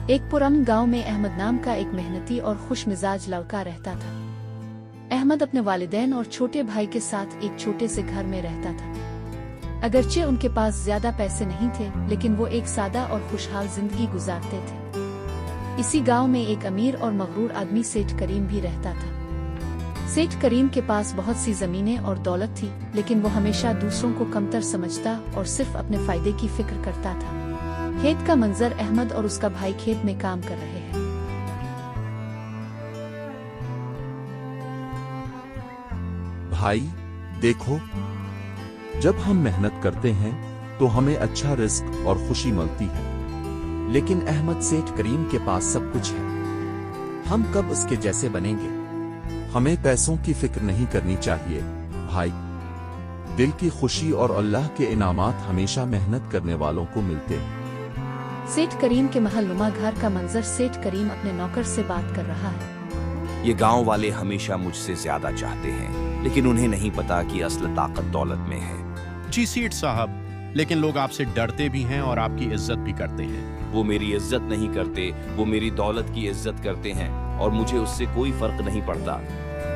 एक पुराने गांव में अहमद नाम का एक मेहनती और खुश मिजाज लड़का रहता था। अहमद अपने वालिदैन और छोटे भाई के साथ एक छोटे से घर में रहता था। अगरचे उनके पास ज्यादा पैसे नहीं थे, लेकिन वो एक सादा और खुशहाल जिंदगी गुजारते थे। इसी गांव में एक अमीर और मगरूर आदमी सेठ करीम भी रहता था। सेठ करीम के पास बहुत सी जमीनें और दौलत थी, लेकिन वो हमेशा दूसरों को कमतर समझता और सिर्फ अपने फायदे की फिक्र करता था। खेत का मंजर अहमद और उसका भाई खेत में काम कर रहे हैं। भाई देखो, जब हम मेहनत करते हैं तो हमें अच्छा रिस्क और खुशी मिलती है। लेकिन अहमद, सेठ करीम के पास सब कुछ है, हम कब उसके जैसे बनेंगे? हमें पैसों की फिक्र नहीं करनी चाहिए भाई। दिल की खुशी और अल्लाह के इनामात हमेशा मेहनत करने वालों को मिलते हैं। सेठ करीम के महलनुमा घर का मंजर। सेठ करीम अपने नौकर से बात कर रहा है। ये गांव वाले हमेशा मुझसे ज्यादा चाहते हैं, लेकिन उन्हें नहीं पता कि असल ताकत दौलत में है। जी सेठ साहब, लेकिन लोग आपसे डरते भी हैं और आपकी इज्जत भी करते हैं। वो मेरी इज्जत नहीं करते, वो मेरी दौलत की इज्जत करते हैं और मुझे उससे कोई फर्क नहीं पड़ता।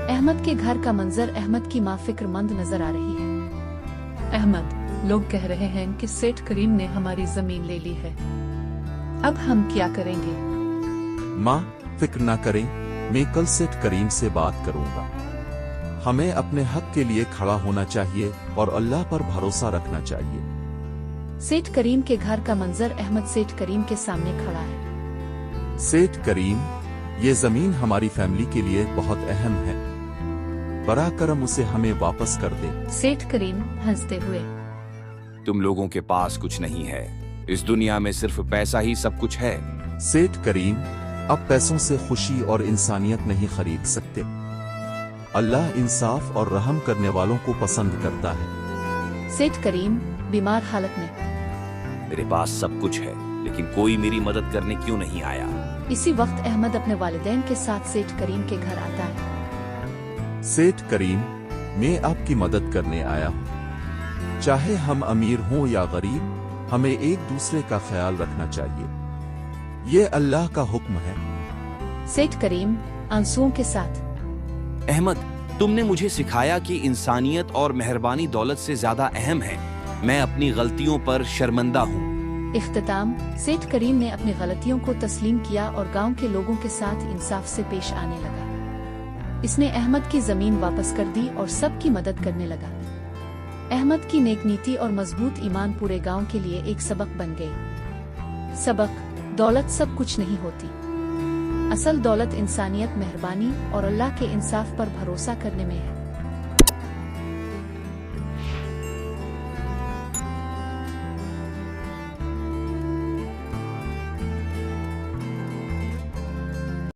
अहमद के घर का मंजर। अहमद की माँ फिक्रमंद नजर आ रही है। अहमद, लोग कह रहे हैं कि सेठ करीम ने हमारी जमीन ले ली है, अब हम क्या करेंगे? माँ फिक्र ना करें, मैं कल सेठ करीम से बात करूंगा। हमें अपने हक के लिए खड़ा होना चाहिए और अल्लाह पर भरोसा रखना चाहिए। सेठ करीम के घर का मंजर। अहमद सेठ करीम के सामने खड़ा है। सेठ करीम, ये जमीन हमारी फैमिली के लिए बहुत अहम है, बरा करम उसे हमें वापस कर दे। सेठ करीम हंसते हुए, तुम लोगों के पास कुछ नहीं है, इस दुनिया में सिर्फ पैसा ही सब कुछ है। सेठ करीम, अब पैसों से खुशी और इंसानियत नहीं खरीद सकते। अल्लाह इंसाफ और रहम करने वालों को पसंद करता है। सेठ करीम बीमार हालत में, मेरे पास सब कुछ है, लेकिन कोई मेरी मदद करने क्यों नहीं आया? इसी वक्त अहमद अपने वालिदैन के साथ सेठ करीम के घर आता है। सेठ करीम, मैं आपकी मदद करने आया हूँ। चाहे हम अमीर हों या गरीब, हमें एक दूसरे का ख्याल रखना चाहिए। ये अल्लाह का हुक्म है। सेठ करीम आंसुओं के साथ, अहमद, तुमने मुझे सिखाया कि इंसानियत और मेहरबानी दौलत से ज्यादा अहम है। मैं अपनी गलतियों पर शर्मिंदा हूँ। इख्तिताम। सेठ करीम ने अपनी गलतियों को तस्लीम किया और गांव के लोगों के साथ इंसाफ से पेश आने लगा। इसने अहमद की जमीन वापस कर दी और सबकी मदद करने लगा। अहमद की नेक नीति और मजबूत ईमान पूरे गांव के लिए एक सबक बन गई। सबक: दौलत सब कुछ नहीं होती। असल दौलत इंसानियत, मेहरबानी और अल्लाह के इंसाफ पर भरोसा करने में है।